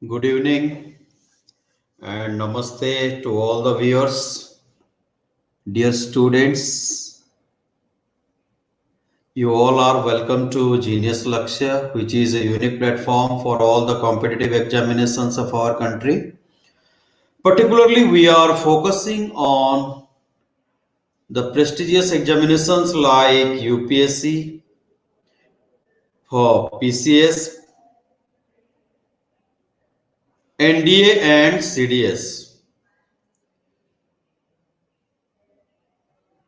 Good evening and namaste to all the viewers. Dear students, you all are welcome to Genius Lakshya, which is a unique platform for all the competitive examinations of our country. Particularly, we are focusing on the prestigious examinations like UPSC, for PCS, NDA, and CDS.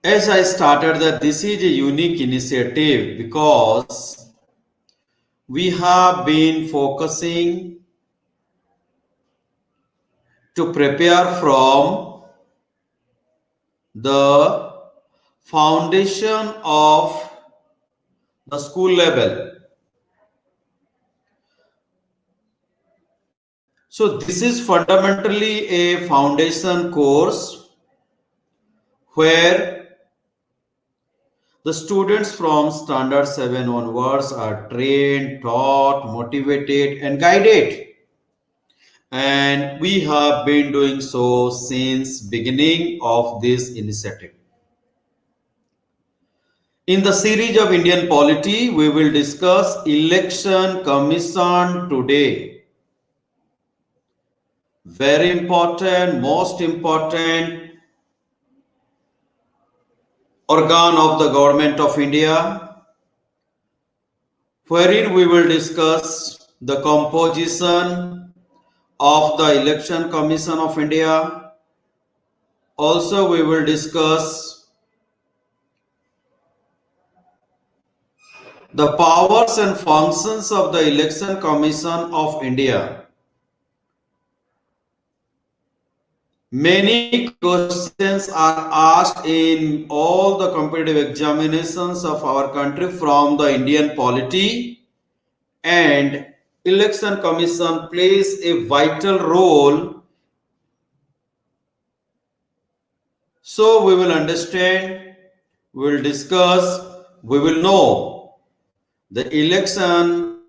As I started that this is a unique initiative because we have been focusing to prepare from the foundation of the school level. So this is fundamentally a foundation course where the students from standard 7 onwards are trained, taught, motivated and guided. And we have been doing so since beginning of this initiative. In the series of Indian polity, we will discuss election commission today. Very important, most important organ of the government of India, wherein we will discuss the composition of the election commission of India. Also, we will discuss the powers and functions of the election commission of India. Many questions are asked in all the competitive examinations of our country from the Indian polity, and election commission plays a vital role. So we will understand, we will discuss, we will know the election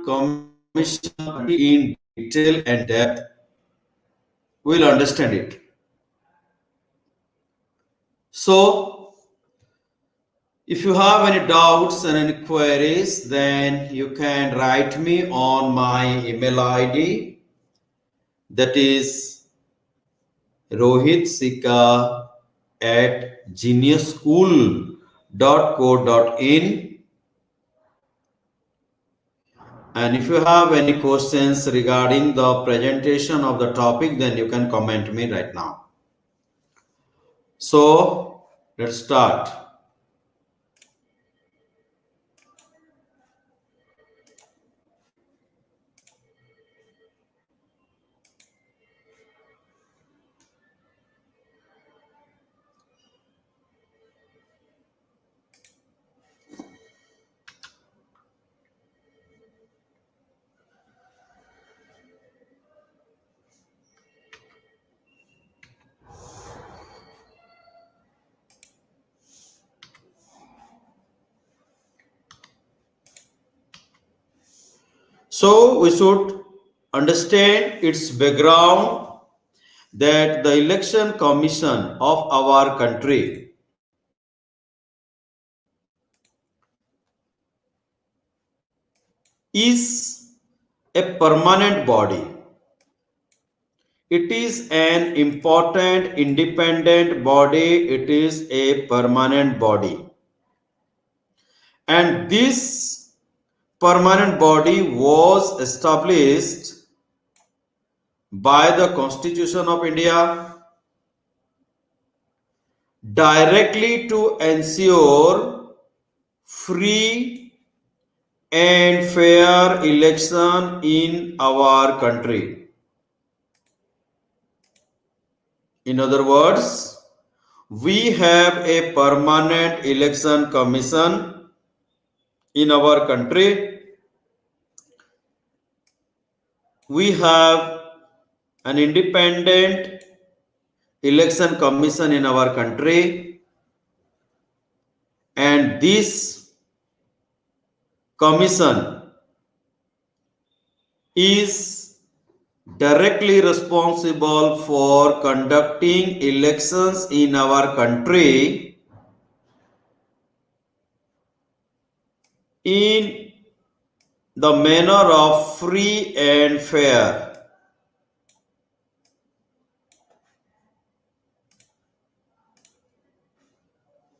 commission in detail and depth. We will understand it. So if you have any doubts and any queries, then you can write me on my email ID, that is rohitsika@geniusschool.co.in. And if you have any questions regarding the presentation of the topic, then you can comment me right now. So let's start. So we should understand its background, that the election commission of our country is a permanent body. It is an important independent body. It is a permanent body. And this permanent body was established by the Constitution of India directly to ensure free and fair election in our country. In other words, we have a permanent election commission in our country. We have an independent election commission in our country, and this commission is directly responsible for conducting elections in our country in the manner of free and fair.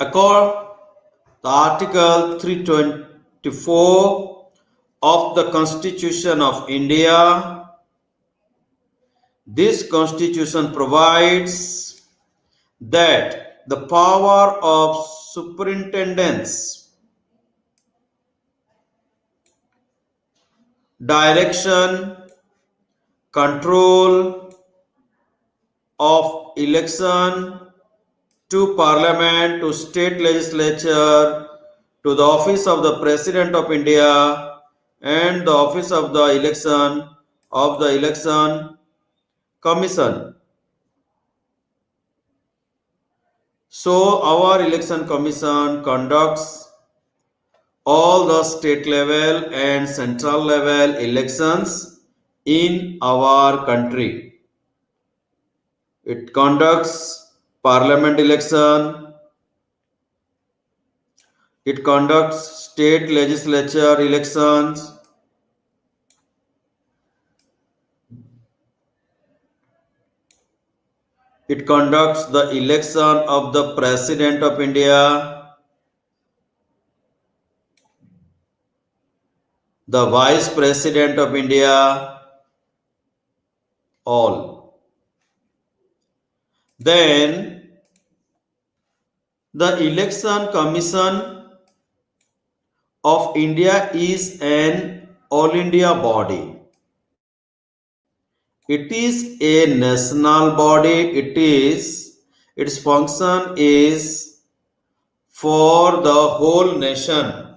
According to Article 324 of the Constitution of India, this Constitution provides that the power of superintendence, direction, control of election to parliament, to state legislature, to the office of the President of India and the office of the election commission. So our election commission conducts all the state level and central level elections in our country. It conducts parliament election, it conducts state legislature elections, it conducts the election of the President of India, the Vice President of India, all. Then the Election Commission of India is an all India body. It is a national body. Its function is for the whole nation,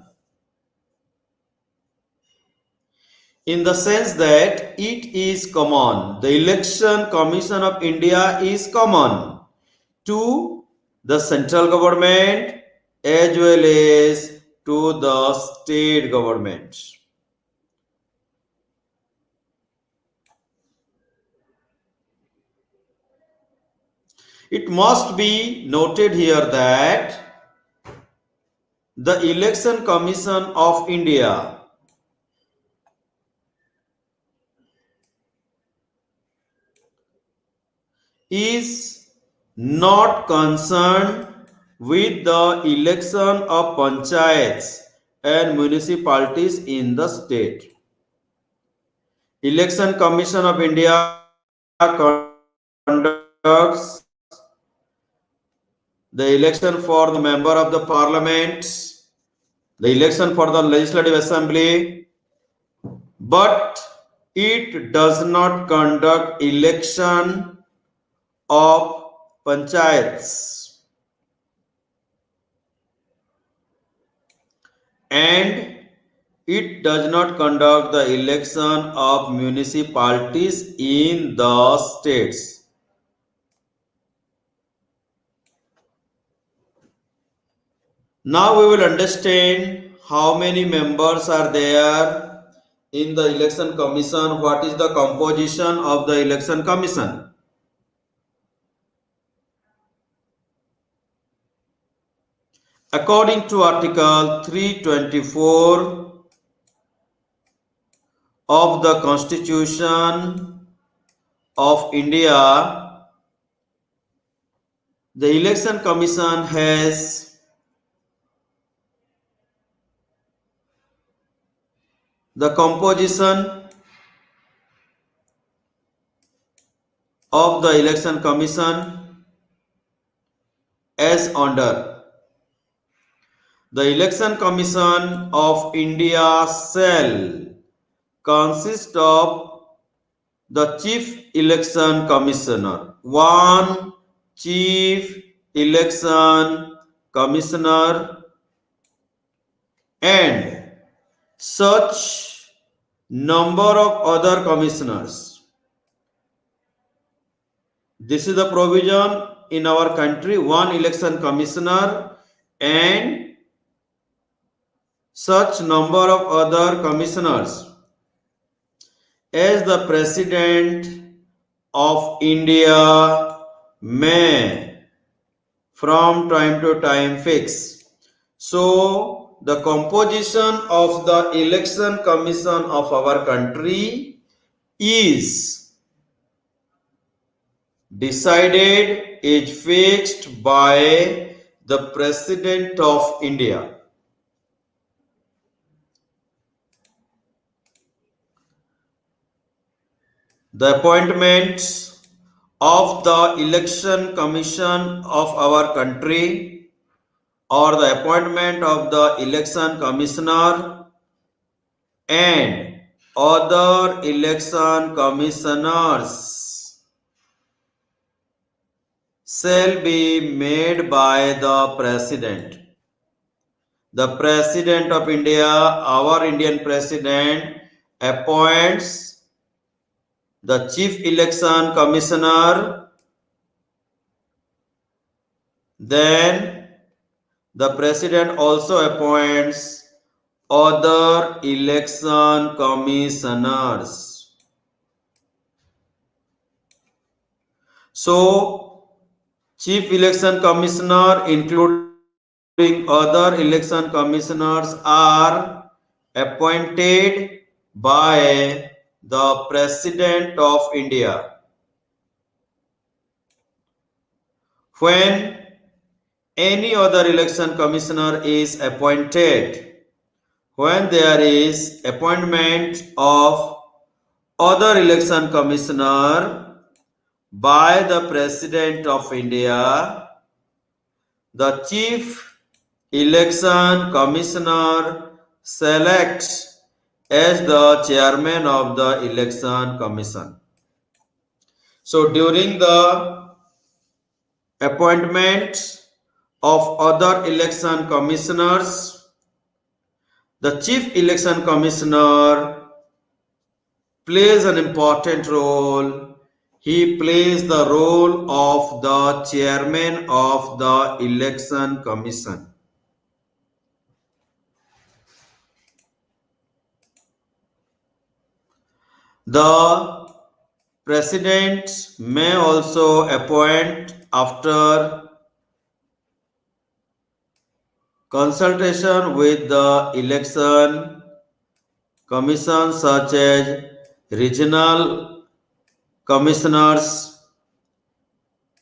in the sense that it is common. The Election Commission of India is common to the central government as well as to the state government. It must be noted here that the Election Commission of India is not concerned with the election of panchayats and municipalities in the state. Election Commission of India conducts the election for the member of the parliament, the election for the legislative assembly, but it does not conduct election of panchayats, and it does not conduct the election of municipalities in the states. Now we will understand how many members are there in the election commission, what is the composition of the election commission. According to Article 324 of the Constitution of India, the election commission has the composition of the election commission as under. The Election Commission of India shall consist of the Chief Election Commissioner, one Chief Election Commissioner, and such number of other commissioners. This is the provision in our country, one election commissioner and such number of other commissioners. as the President of India may from time to time fix. So, the composition of the election commission of our country is decided, is fixed by the President of India. The appointments of the election commission of our country or the appointment of the election commissioner and other election commissioners shall be made by the President. The President of India, our Indian President, appoints the Chief Election Commissioner. Then the President also appoints other election commissioners. So, Chief Election Commissioner, including other election commissioners, are appointed by the President of India. When any other election commissioner is appointed, when there is appointment of other election commissioner by the President of India, the Chief Election Commissioner selects as the chairman of the election commission. So during the appointment of other election commissioners, the Chief Election Commissioner plays an important role. He plays the role of the chairman of the election commission. The president may also appoint after consultation with the election commission such as regional commissioners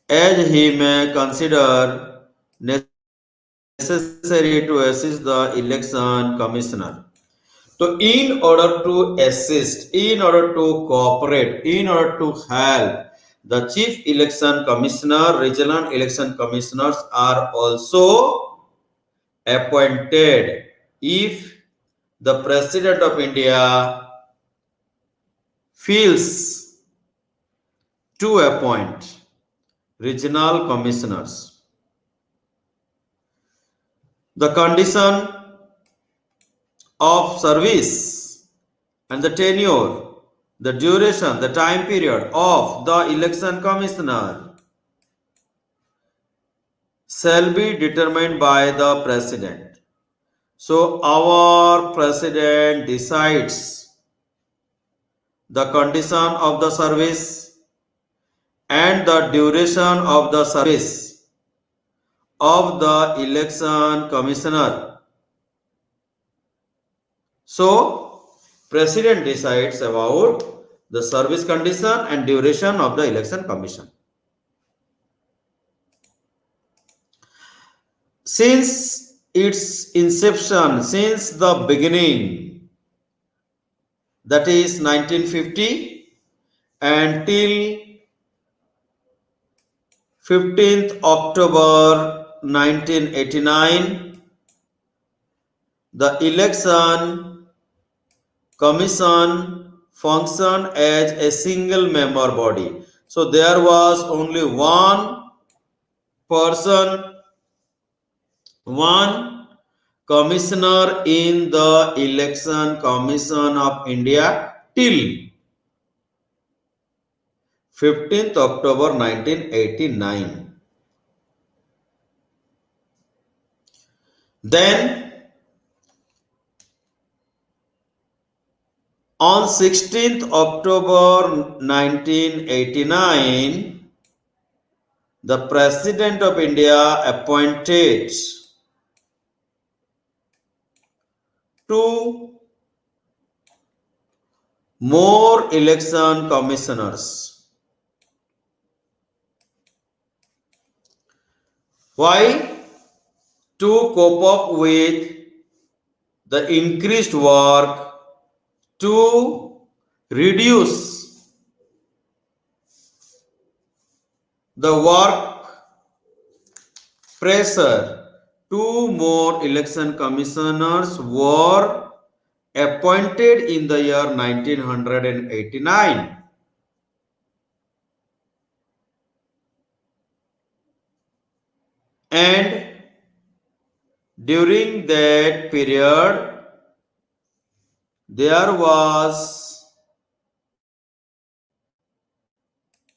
as he may consider necessary to assist the election commissioner. So in order to assist, in order to cooperate, in order to help, the chief election commissioner, regional election commissioners are also appointed if the President of India feels to appoint regional commissioners. The condition of service and the tenure, the duration, the time period of the election commissioner shall be determined by the president. So our president decides the condition of the service and the duration of the service of the election commissioner. So president decides about the service condition and duration of the election commission. Since its inception, since the beginning, that is 1950 until 15th October 1989, the election commission functioned as a single member body. So there was only one person, one commissioner in the election commission of India till 15th October 1989. Then On 16th October 1989, the President of India appointed two more election commissioners. Why? To cope up with the increased work, to reduce the work pressure. Two more election commissioners were appointed in the year 1989. And during that period, there was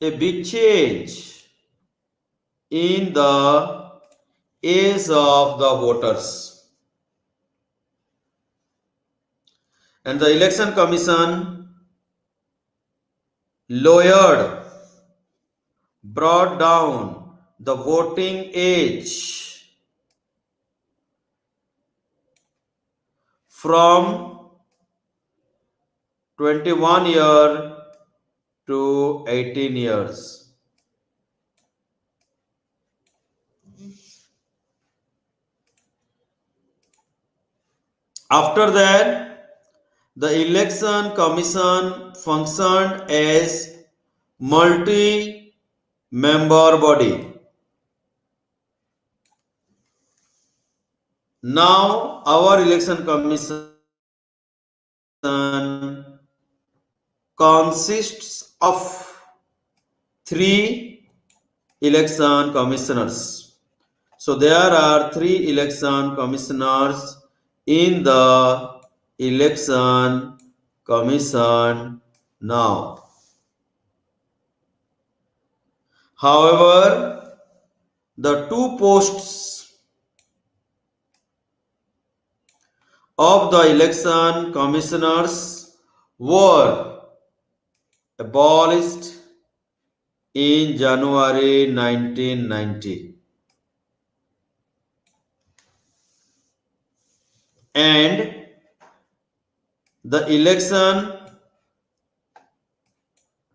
a big change in the age of the voters. And the election commission lowered, brought down the voting age from 21 year to 18 years. After that, the election commission functioned as multi-member body. Now our election commission consists of three election commissioners. So there are three election commissioners in the election commission now. However, the two posts of the election commissioners were abolished in January 1990. And the election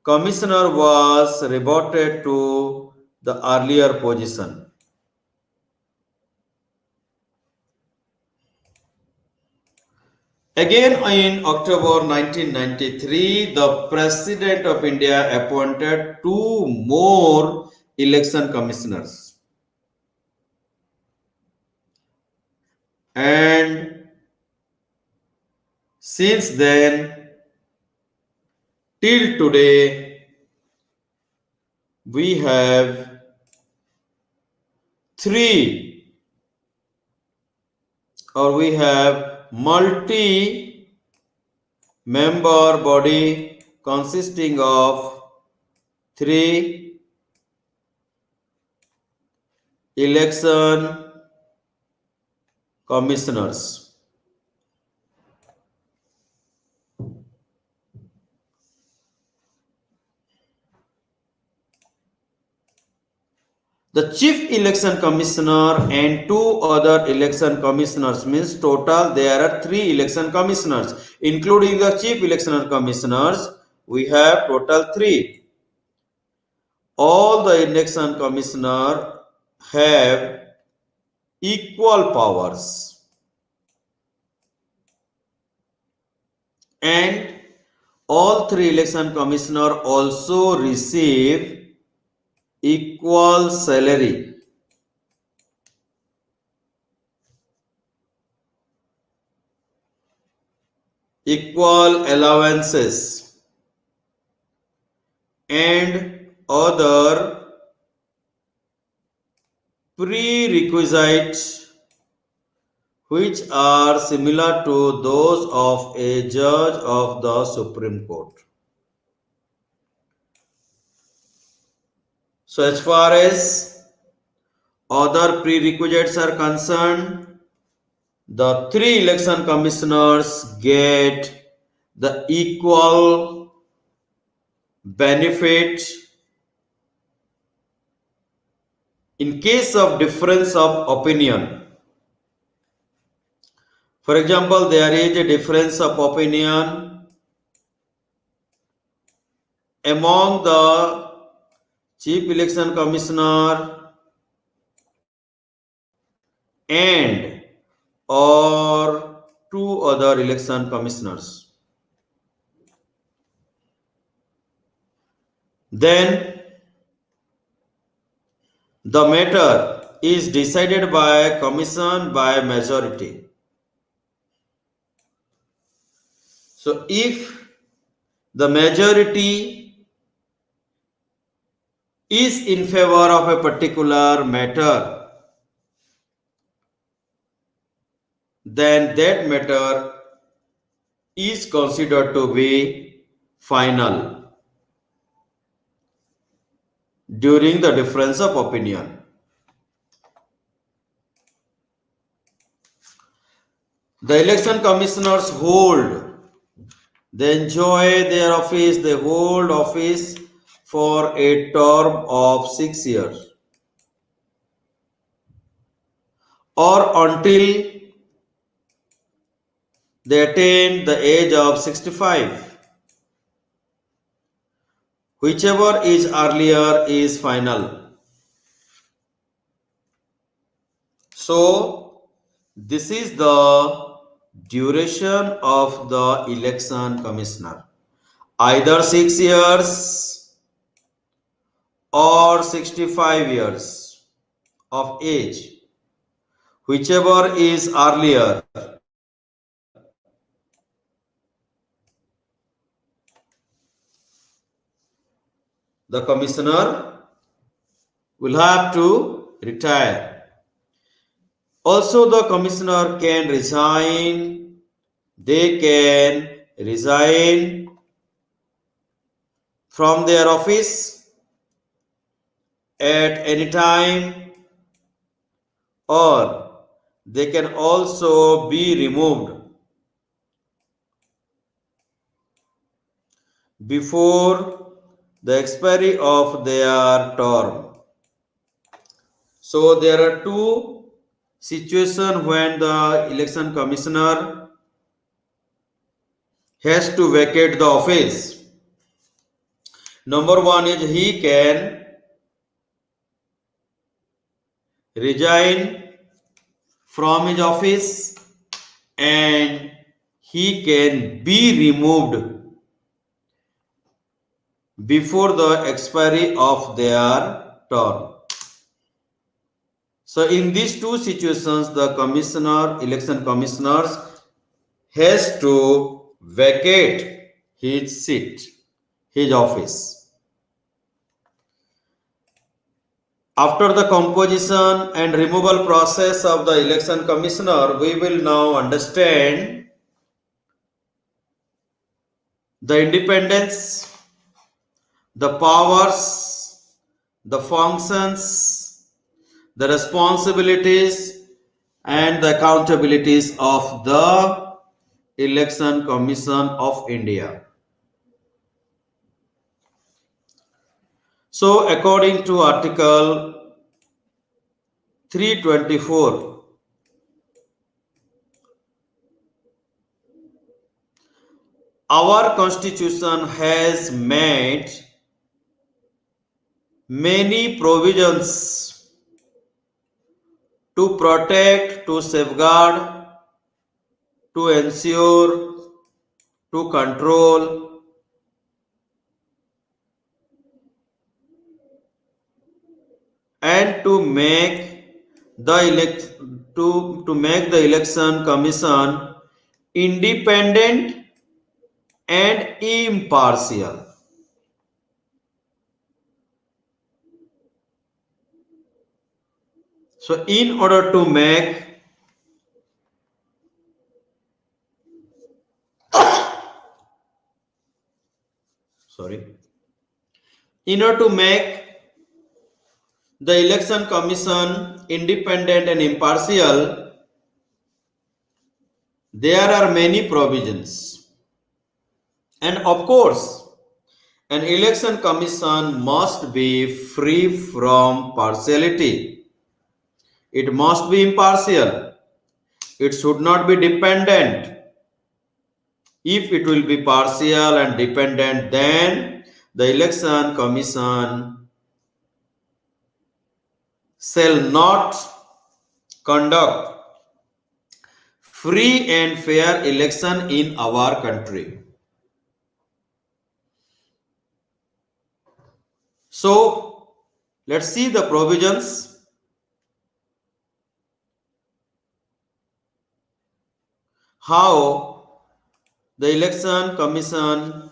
commissioner was reverted to the earlier position. Again, in October 1993, the President of India appointed two more election commissioners. And since then, till today, we have we have multi-member body consisting of three election commissioners. The chief election commissioner and two other election commissioners, means total there are three election commissioners, including the chief election commissioners. We have total three. All the election commissioners have equal powers, and all three election commissioners also receive equal salary. Equal allowances and other prerequisites which are similar to those of a judge of the Supreme Court. So as far as other prerequisites are concerned, the three election commissioners get the equal benefit in case of difference of opinion. For example, there is a difference of opinion among the Chief Election Commissioner and or two other election commissioners. Then the matter is decided by commission by majority. So if the majority is in favor of a particular matter, then that matter is considered to be final during the difference of opinion. The election commissioners they enjoy their office, they hold office for a term of 6 years or until they attain the age of 65. Whichever is earlier is final. So, this is the duration of the election commissioner. Either 6 years or 65 years of age. Whichever is earlier. The commissioner will have to retire. Also, the commissioner can resign. They can resign from their office at any time, or they can also be removed before the expiry of their term. So there are two situations when the election commissioner has to vacate the office. Number one is he can resign from his office and he can be removed before the expiry of their term. So in these two situations, the election commissioners has to vacate his seat, his office. After the composition and removal process of the election commissioner, we will now understand the independence, the powers, the functions, the responsibilities, and the accountabilities of the Election Commission of India. So, according to Article 324, our Constitution has made many provisions to protect, to safeguard, to ensure, to control, and to make the election commission independent and impartial. So in order to make the election commission independent and impartial, there are many provisions. And of course, an election commission must be free from partiality. It must be impartial. It should not be dependent. If it will be partial and dependent, then the election commission shall not conduct free and fair election in our country. So let's see the provisions. How the election commission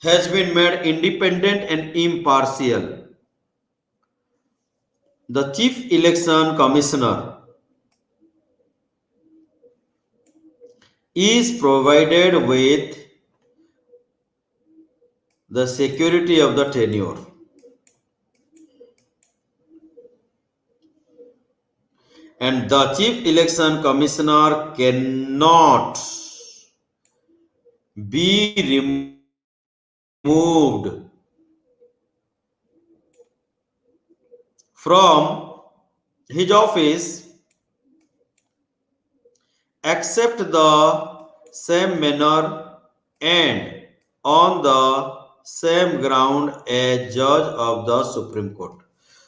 has been made independent and impartial. The chief election commissioner is provided with the security of the tenure, and the chief election commissioner cannot be removed from his office except the same manner and on the same ground as judge of the Supreme Court.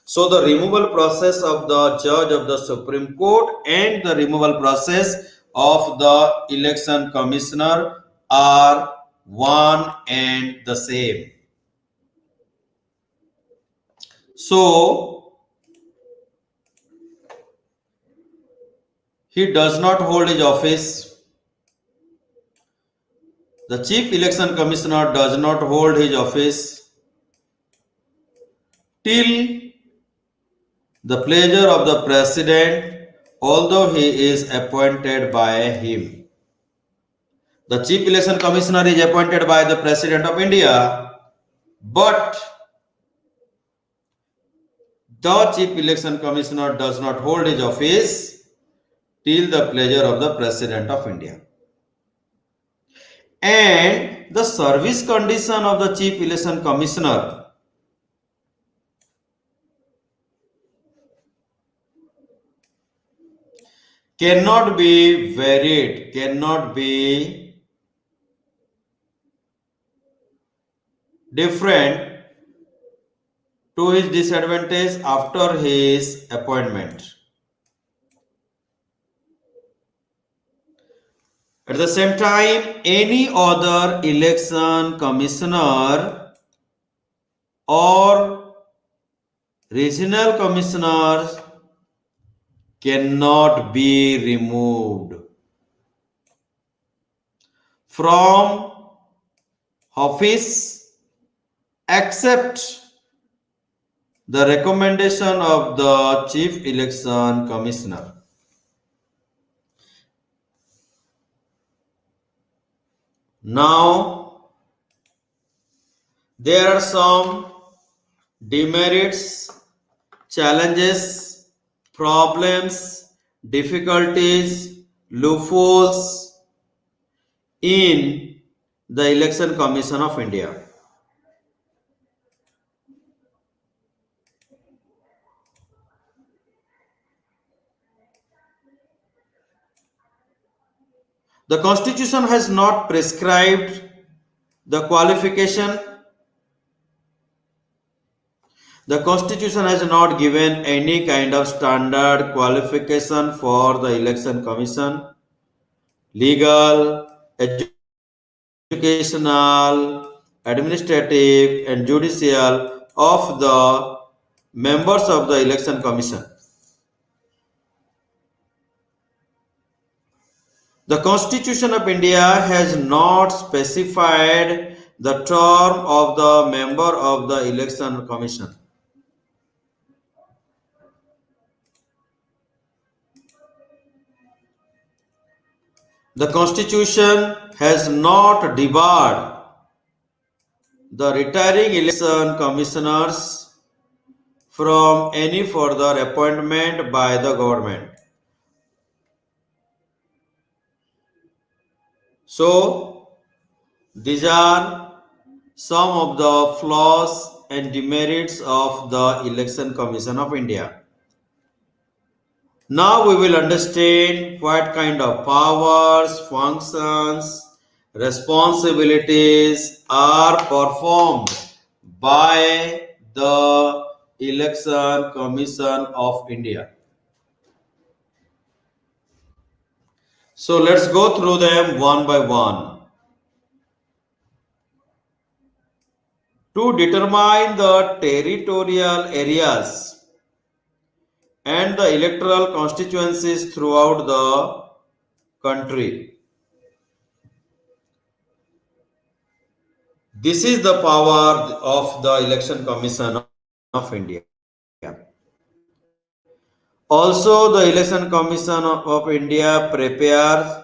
So the removal process of the judge of the Supreme Court and the removal process of the election commissioner are one and the same. So he does not hold his office. The chief election commissioner does not hold his office till the pleasure of the president, although he is appointed by him. The chief election commissioner is appointed by the president of India, but the chief election commissioner does not hold his office till the pleasure of the president of India. And the service condition of the chief election commissioner cannot be varied, cannot be different to his disadvantage after his appointment. At the same time, any other election commissioner or regional commissioners cannot be removed from office except the recommendation of the chief election commissioner. Now, there are some demerits, challenges, problems, difficulties, loopholes in the Election Commission of India. The Constitution has not prescribed the qualification. The Constitution has not given any kind of standard qualification for the Election Commission. Legal, educational, administrative, and judicial of the members of the Election Commission. The Constitution of India has not specified the term of the member of the Election Commission. The Constitution has not debarred the retiring election commissioners from any further appointment by the government. So these are some of the flaws and demerits of the Election Commission of India. Now we will understand what kind of powers, functions, responsibilities are performed by the Election Commission of India. So let's go through them one by one. To determine the territorial areas and the electoral constituencies throughout the country. This is the power of the Election Commission of India. Also, the Election Commission of India prepares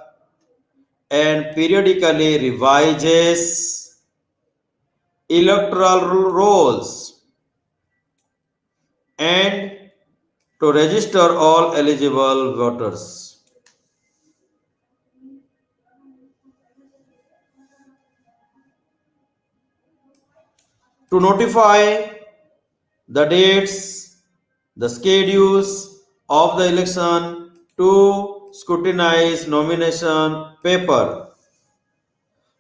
and periodically revises electoral rolls and to register all eligible voters. To notify the dates, the schedules of the election, to scrutinize nomination paper.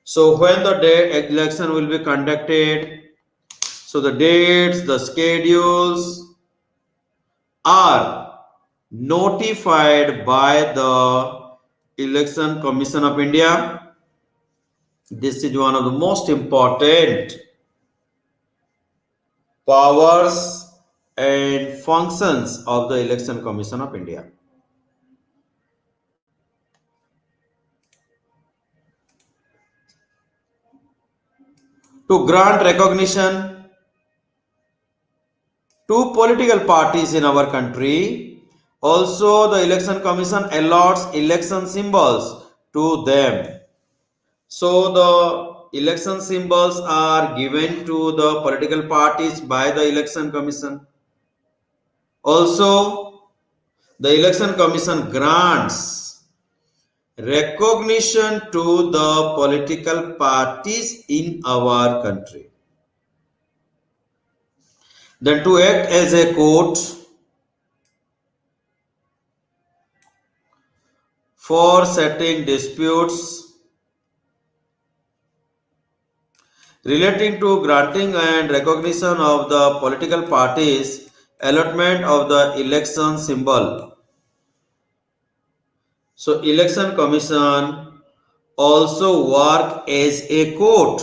So when the day election will be conducted, so the dates, the schedules are notified by the Election Commission of India. This is one of the most important powers and functions of the Election Commission of India. To grant recognition to political parties in our country, also the Election Commission allots election symbols to them. So the election symbols are given to the political parties by the Election Commission. Also, the Election Commission grants recognition to the political parties in our country. Then to act as a court for settling disputes relating to granting and recognition of the political parties, allotment of the election symbol. So Election Commission also work as a court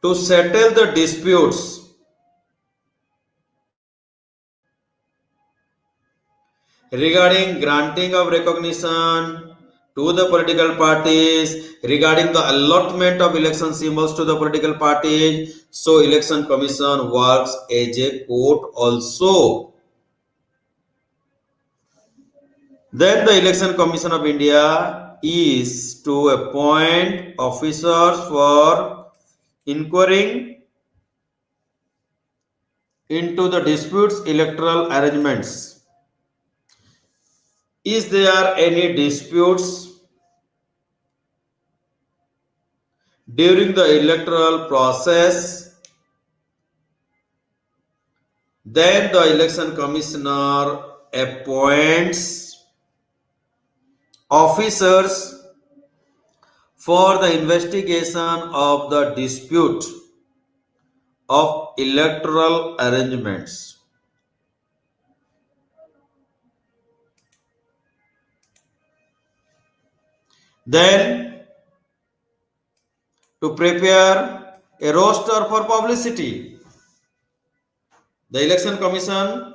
to settle the disputes regarding granting of recognition to the political parties, regarding the allotment of election symbols to the political parties. So Election Commission works as a court also. Then the Election Commission of India is to appoint officers for inquiring into the disputes electoral arrangements. Is there any disputes during the electoral process? Then the election commissioner appoints officers for the investigation of the dispute of electoral arrangements. Then to prepare a roster for publicity, the election commission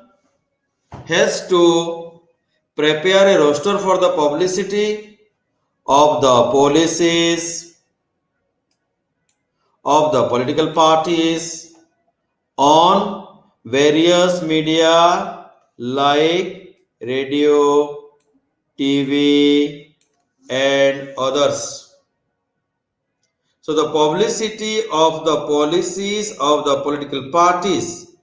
has to prepare a roster for the publicity of the policies of the political parties on various media like radio, TV, and others. So the publicity of the policies of the political parties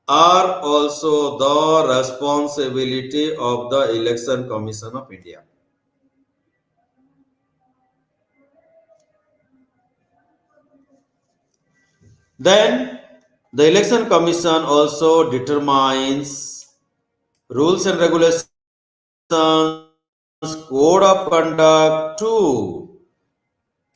are also the responsibility of the Election Commission of India. Then the Election Commission also determines rules and regulations, code of conduct to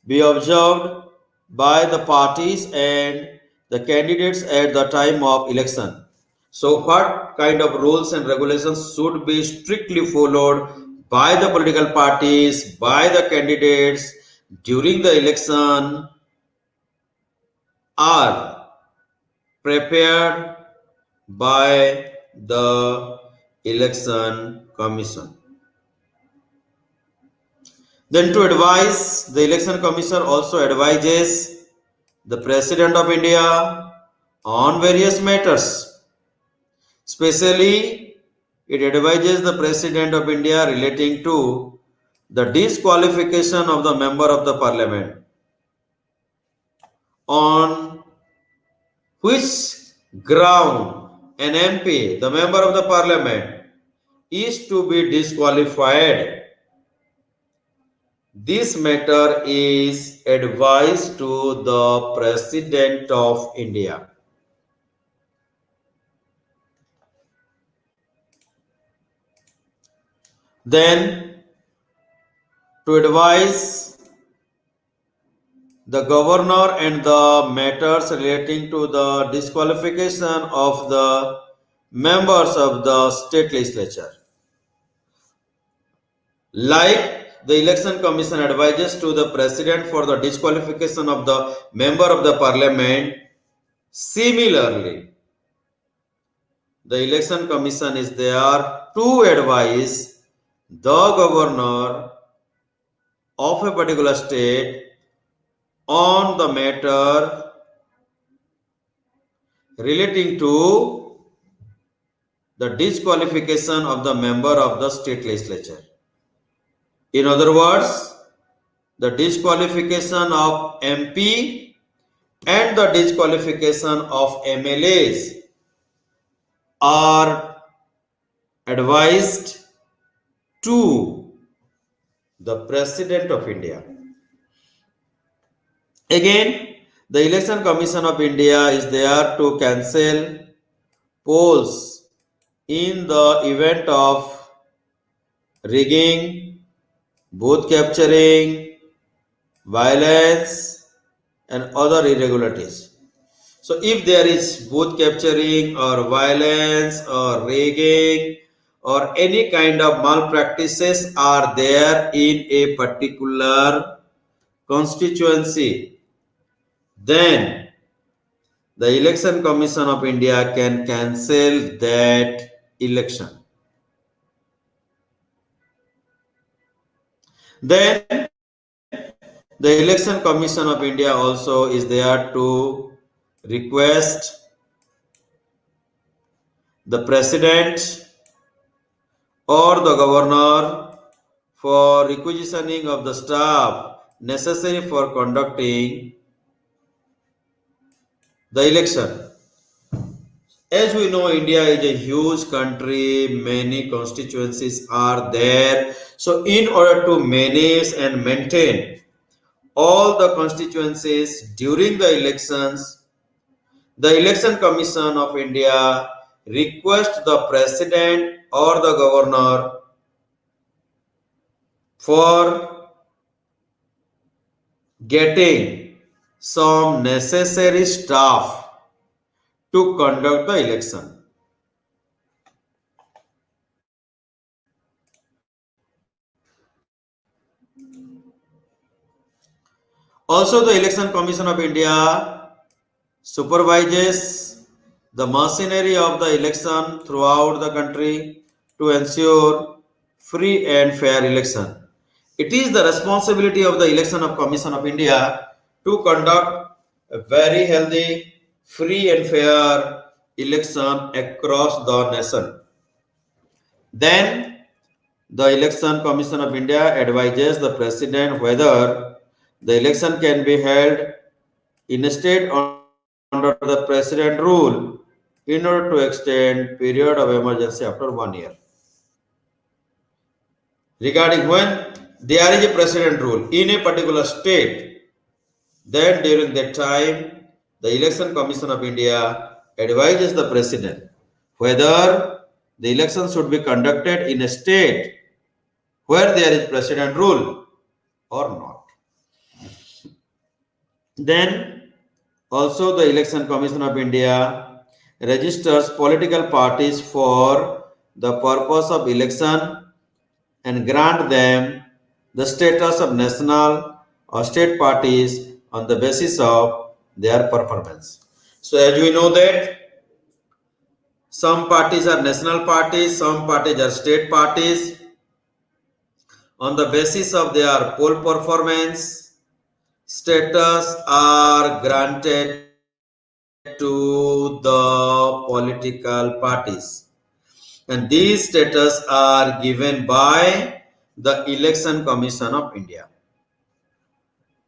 be observed by the parties and the candidates at the time of election. So what kind of rules and regulations should be strictly followed by the political parties, by the candidates during the election are prepared by the election commission. Then to advise, the election commission also advises the President of India on various matters. Especially, it advises the President of India relating to the disqualification of the member of the parliament, on which ground an MP, the member of the parliament, is to be disqualified. This matter is advised to the President of India. Then, to advise the governor and the matters relating to the disqualification of the members of the state legislature. Like the election commission advises to the president for the disqualification of the member of the parliament, similarly, the election commission is there to advise the governor of a particular state on the matter relating to the disqualification of the member of the state legislature. In other words, the disqualification of MP and the disqualification of MLAs are advised to the President of India. Again, the Election Commission of India is there to cancel polls in the event of rigging, booth capturing, violence, and other irregularities. So if there is booth capturing or violence or rigging or any kind of malpractices are there in a particular constituency, then the Election Commission of India can cancel that election. Then the Election Commission of India also is there to request the President or the Governor for requisitioning of the staff necessary for conducting the election. As we know, India is a huge country, many constituencies are there. So in order to manage and maintain all the constituencies during the elections, the Election Commission of India requests the President or the Governor for getting some necessary staff to conduct the election. Also, the Election Commission of India supervises the machinery of the election throughout the country to ensure free and fair election. It is the responsibility of the Election of Commission of India to conduct a very healthy, free and fair election across the nation. Then the Election Commission of India advises the President whether the election can be held in a state under the President rule in order to extend period of emergency after 1 year. Regarding when there is a precedent rule in a particular state, then during that time, the Election Commission of India advises the President whether the election should be conducted in a state where there is precedent rule or not. Then also the Election Commission of India registers political parties for the purpose of election and grant them the status of national or state parties on the basis of their performance. So as we know that some parties are national parties, some parties are state parties. On the basis of their poll performance, status are granted to the political parties. And these status are given by the Election Commission of India.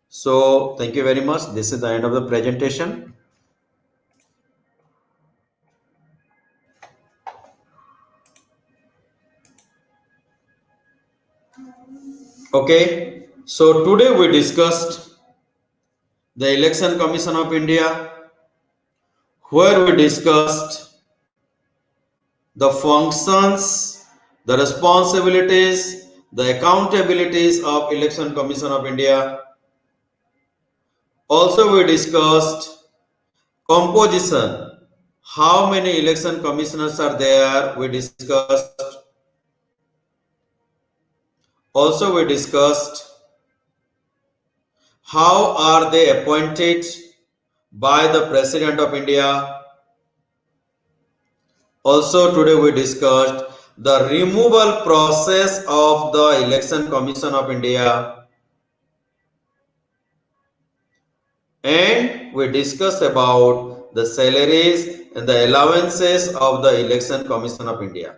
So thank you very much. This is the end of the presentation. Okay. So today we discussed the Election Commission of India, where we discussed the functions, the responsibilities, the accountabilities of Election Commission of India. Also we discussed composition. How many election commissioners are there? We discussed. Also, we discussed how are they appointed by the President of India. Also, today we discussed the removal process of the Election Commission of India. And we discussed about the salaries and the allowances of the Election Commission of India.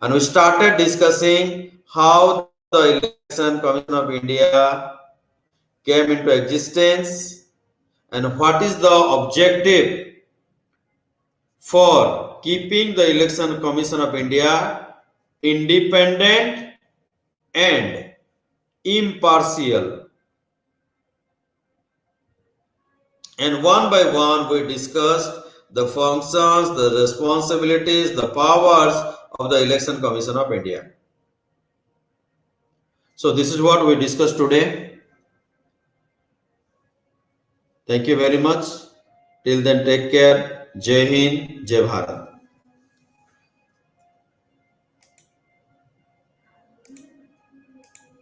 And we started discussing how the Election Commission of India came into existence and what is the objective for keeping the Election Commission of India independent and impartial. And one by one we discussed the functions, the responsibilities, the powers of the Election Commission of India. So this is what we discussed today. Thank you very much. Till then, take care. Jai Hind, Jai Bharat.